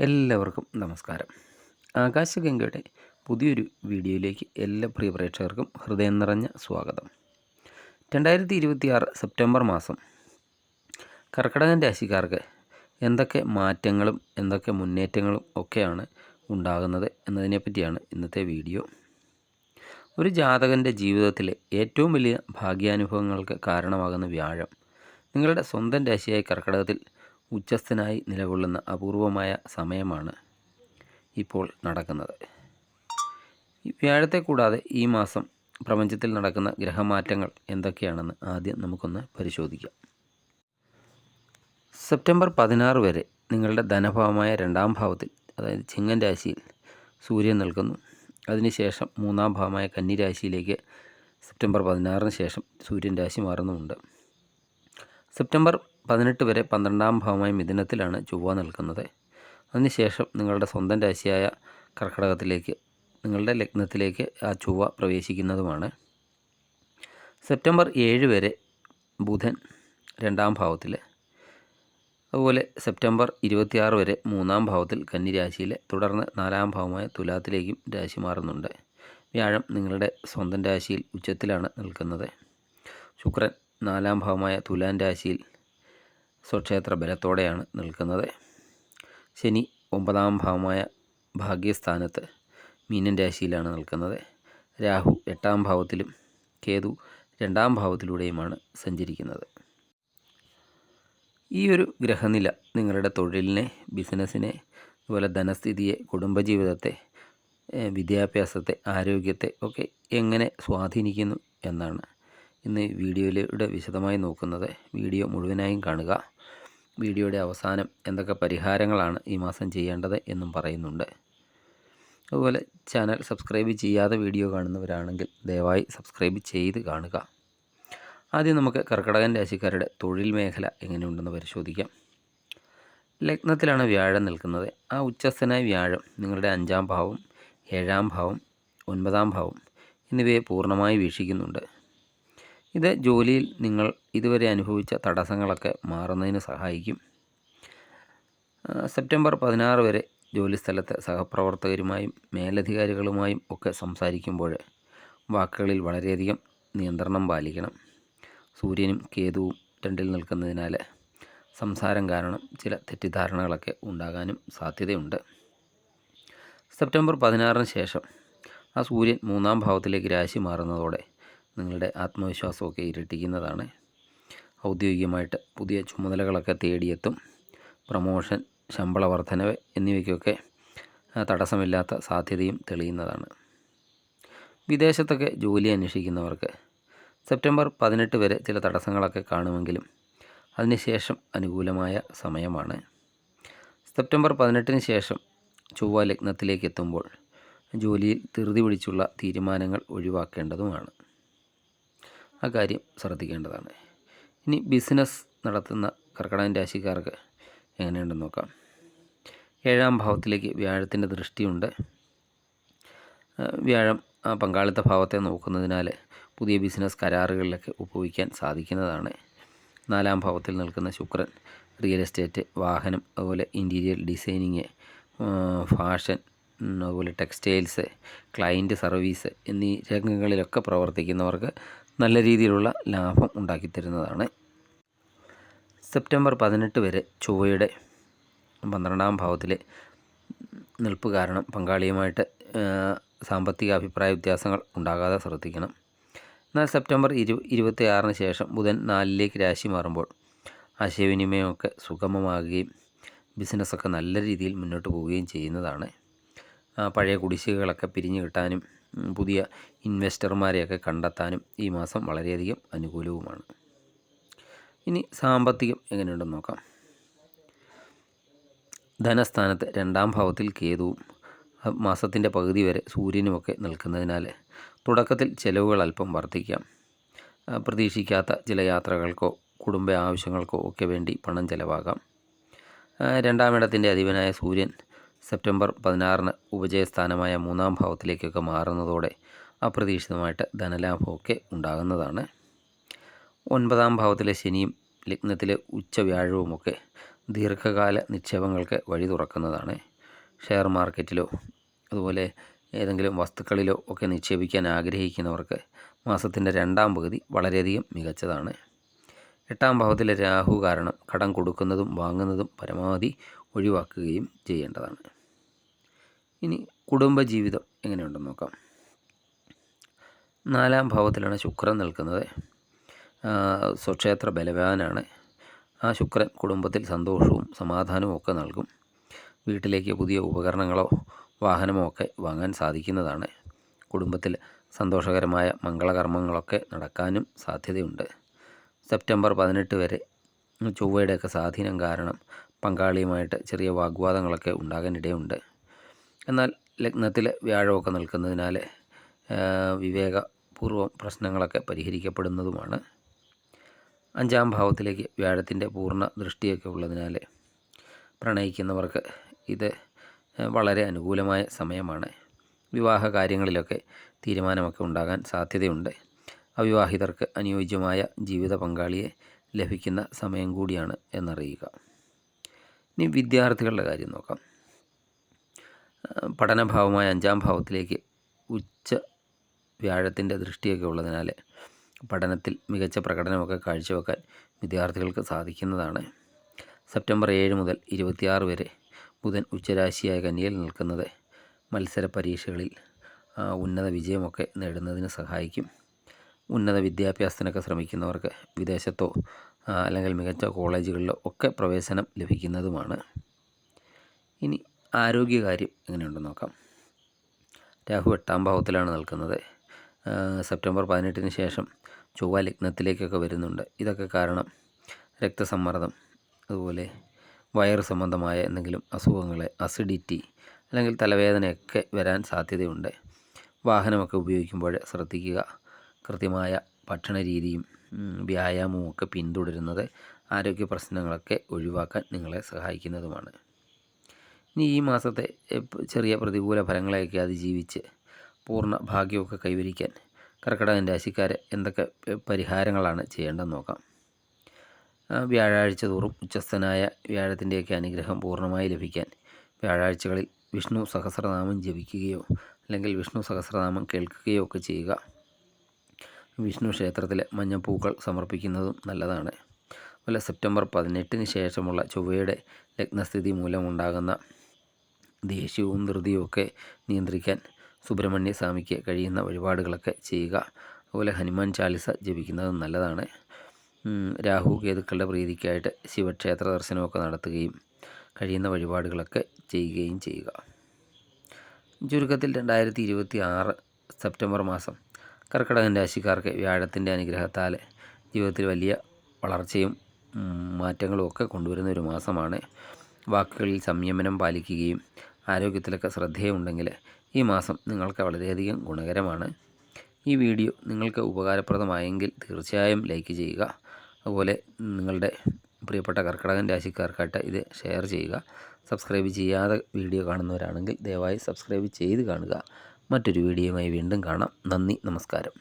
എല്ലാവർക്കും നമസ്കാരം. ആകാശഗംഗയുടെ പുതിയൊരു വീഡിയോയിലേക്ക് എല്ലാ പ്രിയ പ്രേക്ഷകർക്കും ഹൃദയം നിറഞ്ഞ സ്വാഗതം. 2026 സെപ്റ്റംബർ മാസം കർക്കിടകൻ രാശിക്കാർക്ക് എന്തൊക്കെ മാറ്റങ്ങളും എന്തൊക്കെ മുന്നേറ്റങ്ങളും ഒക്കെയാണ് ഉണ്ടാകുന്നത് എന്നതിനെപ്പറ്റിയാണ് ഇന്നത്തെ വീഡിയോ. ഒരു ജാതകൻ്റെ ജീവിതത്തിലെ ഏറ്റവും വലിയ ഭാഗ്യാനുഭവങ്ങൾക്ക് കാരണമാകുന്ന വ്യാഴം നിങ്ങളുടെ സ്വന്തം രാശിയായ കർക്കിടകത്തിൽ ഉച്ചസ്ഥനായി നിലകൊള്ളുന്ന അപൂർവമായ സമയമാണ് ഇപ്പോൾ നടക്കുന്നത്. വ്യാഴത്തെ കൂടാതെ ഈ മാസം പ്രപഞ്ചത്തിൽ നടക്കുന്ന ഗ്രഹമാറ്റങ്ങൾ എന്തൊക്കെയാണെന്ന് ആദ്യം നമുക്കൊന്ന് പരിശോധിക്കാം. സെപ്റ്റംബർ 16 വരെ നിങ്ങളുടെ ധനഭാവമായ 2-ാം ഭാവത്തിൽ, അതായത് ചിങ്ങൻ രാശിയിൽ സൂര്യൻ നിൽക്കുന്നു. അതിനുശേഷം 3-ാം ഭാവമായ കന്നി രാശിയിലേക്ക് സെപ്റ്റംബർ 16-ന് ശേഷം സൂര്യൻ രാശി മാറുന്നുമുണ്ട്. സെപ്റ്റംബർ 18 വരെ 12-ാം ഭാവമായ മിഥുനത്തിലാണ് ചൊവ്വ നിൽക്കുന്നത്. അതിനുശേഷം നിങ്ങളുടെ സ്വന്തം രാശിയായ കർക്കിടകത്തിലേക്ക്, നിങ്ങളുടെ ലഗ്നത്തിലേക്ക് ആ ചൊവ്വ പ്രവേശിക്കുന്നതുമാണ്. സെപ്റ്റംബർ 7 വരെ ബുധൻ 2-ാം ഭാവത്തിൽ, അതുപോലെ സെപ്റ്റംബർ 26 വരെ 3-ാം ഭാവത്തിൽ കന്നി രാശിയിൽ, തുടർന്ന് 4-ാം ഭാവമായ തുലാത്തിലേക്കും രാശി മാറുന്നുണ്ട്. വ്യാഴം നിങ്ങളുടെ സ്വന്തം രാശിയിൽ ഉച്ചത്തിലാണ് നിൽക്കുന്നത്. ശുക്രൻ 4-ാം ഭാവമായ തുലാൻ രാശിയിൽ സ്വക്ഷേത്ര ബലത്തോടെയാണ് നിൽക്കുന്നത്. ശനി 9-ാം ഭാവമായ ഭാഗ്യസ്ഥാനത്ത് മീനൻ രാശിയിലാണ് നിൽക്കുന്നത്. രാഹു 8-ാം ഭാവത്തിലും കേതു 2-ാം ഭാവത്തിലൂടെയുമാണ് സഞ്ചരിക്കുന്നത്. ഈ ഒരു ഗ്രഹനില നിങ്ങളുടെ തൊഴിലിനെ, ബിസിനസ്സിനെ, അതുപോലെ ധനസ്ഥിതിയെ, കുടുംബജീവിതത്തെ, വിദ്യാഭ്യാസത്തെ, ആരോഗ്യത്തെ ഒക്കെ എങ്ങനെ സ്വാധീനിക്കുന്നു എന്നാണ് ഇന്ന് വീഡിയോയിലൂടെ വിശദമായി നോക്കുന്നത്. വീഡിയോ മുഴുവനായും കാണുക. വീഡിയോയുടെ അവസാനം എന്തൊക്കെ പരിഹാരങ്ങളാണ് ഈ മാസം ചെയ്യേണ്ടത് എന്നും പറയുന്നുണ്ട്. അതുപോലെ ചാനൽ സബ്സ്ക്രൈബ് ചെയ്യാതെ വീഡിയോ കാണുന്നവരാണെങ്കിൽ ദയവായി സബ്സ്ക്രൈബ് ചെയ്ത് കാണുക. ആദ്യം നമുക്ക് കർക്കിടകൻ രാശിക്കാരുടെ തൊഴിൽ മേഖല എങ്ങനെയുണ്ടെന്ന് പരിശോധിക്കാം. ലഗ്നത്തിലാണ് വ്യാഴം നിൽക്കുന്നത്. ആ ഉച്ചസ്ഥനായ വ്യാഴം നിങ്ങളുടെ 5-ാം ഭാവം, 7-ാം ഭാവം, 9-ാം ഭാവം എന്നിവയെ പൂർണ്ണമായി വീക്ഷിക്കുന്നുണ്ട്. ഇത് ജോലിയിൽ നിങ്ങൾ ഇതുവരെ അനുഭവിച്ച തടസ്സങ്ങളൊക്കെ മാറുന്നതിന് സഹായിക്കും. സെപ്റ്റംബർ 16 വരെ ജോലിസ്ഥലത്ത് സഹപ്രവർത്തകരുമായും മേലധികാരികളുമായും ഒക്കെ സംസാരിക്കുമ്പോൾ വാക്കുകളിൽ വളരെയധികം നിയന്ത്രണം പാലിക്കണം. സൂര്യനും കേതുവും 2-ൽ നിൽക്കുന്നതിനാൽ സംസാരം കാരണം ചില തെറ്റിദ്ധാരണകളൊക്കെ ഉണ്ടാകാനും സാധ്യതയുണ്ട്. സെപ്റ്റംബർ 16-ന് ശേഷം ആ സൂര്യൻ 3-ാം ഭാവത്തിലേക്ക് രാശി മാറുന്നതോടെ നിങ്ങളുടെ ആത്മവിശ്വാസമൊക്കെ ഇരട്ടിക്കുന്നതാണ്. ഔദ്യോഗികമായിട്ട് പുതിയ ചുമതലകളൊക്കെ തേടിയെത്തും. പ്രമോഷൻ, ശമ്പള വർധനവ് എന്നിവയ്ക്കൊക്കെ തടസ്സമില്ലാത്ത സാധ്യതയും തെളിയുന്നതാണ്. വിദേശത്തൊക്കെ ജോലി അന്വേഷിക്കുന്നവർക്ക് സെപ്റ്റംബർ 18 വരെ ചില തടസ്സങ്ങളൊക്കെ കാണുമെങ്കിലും അതിനുശേഷം അനുകൂലമായ സമയമാണ്. സെപ്റ്റംബർ 18-ന് ശേഷം ചൊവ്വ ലഗ്നത്തിലേക്ക് എത്തുമ്പോൾ ജോലിയിൽ ധൃതി പിടിച്ചുള്ള തീരുമാനങ്ങൾ ഒഴിവാക്കേണ്ടതുമാണ്. ആ കാര്യം ശ്രദ്ധിക്കേണ്ടതാണ്. ഇനി ബിസിനസ് നടത്തുന്ന കർക്കിടകൻ രാശിക്കാർക്ക് എങ്ങനെയുണ്ടെന്ന് നോക്കാം. 7-ാം ഭാവത്തിലേക്ക് വ്യാഴത്തിൻ്റെ ദൃഷ്ടിയുണ്ട്. വ്യാഴം ആ പങ്കാളിത്ത ഭാവത്തെ നോക്കുന്നതിനാൽ പുതിയ ബിസിനസ് കരാറുകളിലൊക്കെ ഒപ്പുവയ്ക്കാൻ സാധിക്കുന്നതാണ്. 4-ാം ഭാവത്തിൽ നിൽക്കുന്ന ശുക്രൻ റിയൽ എസ്റ്റേറ്റ്, വാഹനം, അതുപോലെ ഇൻറ്റീരിയർ ഡിസൈനിങ്, ഫാഷൻ, അതുപോലെ ടെക്സ്റ്റൈൽസ്, ക്ലയൻറ്റ് സർവീസ് എന്നീ രംഗങ്ങളിലൊക്കെ പ്രവർത്തിക്കുന്നവർക്ക് നല്ല രീതിയിലുള്ള ലാഭം ഉണ്ടാക്കിത്തരുന്നതാണ്. സെപ്റ്റംബർ 18 വരെ ചൊവ്വയുടെ 12-ാം ഭാവത്തിലെ നിൽപ്പ് കാരണം പങ്കാളിയുമായിട്ട് സാമ്പത്തിക അഭിപ്രായ വ്യത്യാസങ്ങൾ ഉണ്ടാകാതെ ശ്രദ്ധിക്കണം. എന്നാൽ സെപ്റ്റംബർ 26-ന് ശേഷം ബുധൻ 4-ലേക്ക് രാശി മാറുമ്പോൾ ആശയവിനിമയമൊക്കെ സുഗമമാകുകയും ബിസിനസ്സൊക്കെ നല്ല രീതിയിൽ മുന്നോട്ട് പോവുകയും ചെയ്യുന്നതാണ്. പഴയ കുടിശ്ശികകളൊക്കെ പിരിഞ്ഞു കിട്ടാനും പുതിയ ഇൻവെസ്റ്റർമാരെയൊക്കെ കണ്ടെത്താനും ഈ മാസം വളരെയധികം അനുകൂലവുമാണ്. ഇനി സാമ്പത്തികം എങ്ങനെയുണ്ടെന്ന് നോക്കാം. ധനസ്ഥാനത്ത് 2-ാം ഭാവത്തിൽ കേതുവും മാസത്തിൻ്റെ പകുതി വരെ സൂര്യനുമൊക്കെ നിൽക്കുന്നതിനാൽ തുടക്കത്തിൽ ചിലവുകൾ അല്പം വർദ്ധിക്കാം. പ്രതീക്ഷിക്കാത്ത ചില യാത്രകൾക്കോ കുടുംബ ആവശ്യങ്ങൾക്കോ ഒക്കെ വേണ്ടി പണം ചിലവാകാം. 2-ാം ഇടത്തിൻ്റെ അധിപനായ സൂര്യൻ സെപ്റ്റംബർ 16-ന് ഉപജയസ്ഥാനമായ 3-ാം ഭാവത്തിലേക്കൊക്കെ മാറുന്നതോടെ അപ്രതീക്ഷിതമായിട്ട് ധനലാഭമൊക്കെ ഉണ്ടാകുന്നതാണ്. 9-ാം ഭാവത്തിലെ ശനിയും ലഗ്നത്തിലെ ഉച്ചവ്യാഴവുമൊക്കെ ദീർഘകാല നിക്ഷേപങ്ങൾക്ക് വഴി തുറക്കുന്നതാണ്. ഷെയർ മാർക്കറ്റിലോ അതുപോലെ ഏതെങ്കിലും വസ്തുക്കളിലോ ഒക്കെ നിക്ഷേപിക്കാൻ ആഗ്രഹിക്കുന്നവർക്ക് മാസത്തിൻ്റെ രണ്ടാം പകുതി വളരെയധികം മികച്ചതാണ്. 8ാം ഭാവത്തിലെ രാഹു കാരണം കടം കൊടുക്കുന്നതും വാങ്ങുന്നതും പരമാവധി ഒഴിവാക്കുകയും ചെയ്യേണ്ടതാണ്. ഇനി കുടുംബജീവിതം എങ്ങനെയുണ്ടെന്ന് നോക്കാം. 4ാം ഭാവത്തിലാണ് ശുക്രൻ നിൽക്കുന്നത്. സ്വക്ഷേത്ര ബലവാനാണ്. ആ ശുക്രൻ കുടുംബത്തിൽ സന്തോഷവും സമാധാനവും ഒക്കെ നൽകും. വീട്ടിലേക്ക് പുതിയ ഉപകരണങ്ങളോ വാഹനമോ ഒക്കെ വാങ്ങാൻ സാധിക്കുന്നതാണ്. കുടുംബത്തിൽ സന്തോഷകരമായ മംഗളകർമ്മങ്ങളൊക്കെ നടക്കാനും സാധ്യതയുണ്ട്. സെപ്റ്റംബർ 18 വരെ ചൊവ്വയുടെയൊക്കെ സ്വാധീനം കാരണം പങ്കാളിയുമായിട്ട് ചെറിയ വാഗ്വാദങ്ങളൊക്കെ ഉണ്ടാകാനിടയുണ്ട്. എന്നാൽ ലഗ്നത്തിൽ വ്യാഴമൊക്കെ നിൽക്കുന്നതിനാൽ വിവേകപൂർവ്വം പ്രശ്നങ്ങളൊക്കെ പരിഹരിക്കപ്പെടുന്നതുമാണ്. 5ാം ഭാവത്തിലേക്ക് വ്യാഴത്തിൻ്റെ പൂർണ്ണ ദൃഷ്ടിയൊക്കെ ഉള്ളതിനാൽ പ്രണയിക്കുന്നവർക്ക് ഇത് വളരെ അനുകൂലമായ സമയമാണ്. വിവാഹ കാര്യങ്ങളിലൊക്കെ തീരുമാനമൊക്കെ ഉണ്ടാകാൻ സാധ്യതയുണ്ട്. അവിവാഹിതർക്ക് അനുയോജ്യമായ ജീവിത പങ്കാളിയെ ലഭിക്കുന്ന സമയം കൂടിയാണ് എന്നറിയുക. ഇനി വിദ്യാർത്ഥികളുടെ കാര്യം നോക്കാം. പഠനഭാവമായ 5ാം ഭാവത്തിലേക്ക് ഉച്ച വ്യാഴത്തിൻ്റെ ദൃഷ്ടിയൊക്കെ ഉള്ളതിനാൽ പഠനത്തിൽ മികച്ച പ്രകടനമൊക്കെ കാഴ്ചവെക്കാൻ വിദ്യാർത്ഥികൾക്ക് സാധിക്കുന്നതാണ്. സെപ്റ്റംബർ 7 മുതൽ 26 വരെ ബുധൻ ഉച്ചരാശിയായ കന്യയിൽ നിൽക്കുന്നത് മത്സര പരീക്ഷകളിൽ ഉന്നത വിജയമൊക്കെ നേടുന്നതിന് സഹായിക്കും. ഉന്നത വിദ്യാഭ്യാസത്തിനൊക്കെ ശ്രമിക്കുന്നവർക്ക് വിദേശത്തോ അല്ലെങ്കിൽ മികച്ച കോളേജുകളിലോ ഒക്കെ പ്രവേശനം ലഭിക്കുന്നതുമാണ്. ഇനി ആരോഗ്യകാര്യം എങ്ങനെയുണ്ടെന്ന് നോക്കാം. രാഹു 8ാം ഭാവത്തിലാണ് നിൽക്കുന്നത്. സെപ്റ്റംബർ 18 ശേഷം ചൊവ്വ ലഗ്നത്തിലേക്കൊക്കെ വരുന്നുണ്ട്. ഇതൊക്കെ കാരണം രക്തസമ്മർദ്ദം, അതുപോലെ വയറ് സംബന്ധമായ എന്തെങ്കിലും അസുഖങ്ങൾ, അസിഡിറ്റി അല്ലെങ്കിൽ തലവേദനയൊക്കെ വരാൻ സാധ്യതയുണ്ട്. വാഹനമൊക്കെ ഉപയോഗിക്കുമ്പോൾ ശ്രദ്ധിക്കുക. കൃത്യമായ ഭക്ഷണ രീതിയും വ്യായാമവും ഒക്കെ പിന്തുടരുന്നത് ആരോഗ്യ പ്രശ്നങ്ങളൊക്കെ ഒഴിവാക്കാൻ നിങ്ങളെ സഹായിക്കുന്നതുമാണ്. ഇനി ഈ മാസത്തെ ചെറിയ പ്രതികൂല ഫലങ്ങളെയൊക്കെ അതിജീവിച്ച് പൂർണ്ണ ഭാഗ്യമൊക്കെ കൈവരിക്കാൻ കർക്കിടകൻ രാശിക്കാർ എന്തൊക്കെ പരിഹാരങ്ങളാണ് ചെയ്യേണ്ടതെന്ന് നോക്കാം. വ്യാഴാഴ്ച തോറും ഉച്ചസ്ഥനായ വ്യാഴത്തിൻ്റെയൊക്കെ അനുഗ്രഹം പൂർണ്ണമായി ലഭിക്കാൻ വ്യാഴാഴ്ചകളിൽ വിഷ്ണു സഹസ്രനാമം ജപിക്കുകയോ അല്ലെങ്കിൽ വിഷ്ണു സഹസ്രനാമം കേൾക്കുകയോ ഒക്കെ ചെയ്യുക. വിഷ്ണു ക്ഷേത്രത്തിൽ മഞ്ഞപ്പൂക്കൾ സമർപ്പിക്കുന്നതും നല്ലതാണ്. അതുപോലെ സെപ്റ്റംബർ 18 ശേഷമുള്ള ചൊവ്വയുടെ ലഗ്നസ്ഥിതി മൂലമുണ്ടാകുന്ന ദേഷ്യവും ധൃതിയും ഒക്കെ നിയന്ത്രിക്കാൻ സുബ്രഹ്മണ്യ സ്വാമിക്ക് കഴിയുന്ന വഴിപാടുകളൊക്കെ ചെയ്യുക. അതുപോലെ ഹനുമാൻ ചാലിസ ജപിക്കുന്നതും നല്ലതാണ്. രാഹു കേതുക്കളുടെ പ്രീതിക്കായിട്ട് ശിവക്ഷേത്ര ദർശനമൊക്കെ നടത്തുകയും കഴിയുന്ന വഴിപാടുകളൊക്കെ ചെയ്യുകയും ചെയ്യുക. ചുരുക്കത്തിൽ 2026 സെപ്റ്റംബർ മാസം കർക്കിടകൻ രാശിക്കാർക്ക് വ്യാഴത്തിൻ്റെ അനുഗ്രഹത്താൽ ജീവിതത്തിൽ വലിയ വളർച്ചയും മാറ്റങ്ങളും ഒക്കെ കൊണ്ടുവരുന്ന ഒരു മാസമാണ്. വാക്കുകളിൽ സംയമനം പാലിക്കുകയും ആരോഗ്യത്തിലൊക്കെ ശ്രദ്ധയുണ്ടെങ്കിൽ ഈ മാസം നിങ്ങൾക്ക് വളരെയധികം ഗുണകരമാണ്. ഈ വീഡിയോ നിങ്ങൾക്ക് ഉപകാരപ്രദമായെങ്കിൽ തീർച്ചയായും ലൈക്ക് ചെയ്യുക. അതുപോലെ നിങ്ങളുടെ പ്രിയപ്പെട്ട കർക്കിടകൻ രാശിക്കാർക്കായിട്ട് ഇത് ഷെയർ ചെയ്യുക. സബ്സ്ക്രൈബ് ചെയ്യാതെ വീഡിയോ കാണുന്നവരാണെങ്കിൽ ദയവായി സബ്സ്ക്രൈബ് ചെയ്ത് കാണുക. മറ്റൊരു വീഡിയോയുമായി വീണ്ടും കാണാം. നന്ദി, നമസ്കാരം.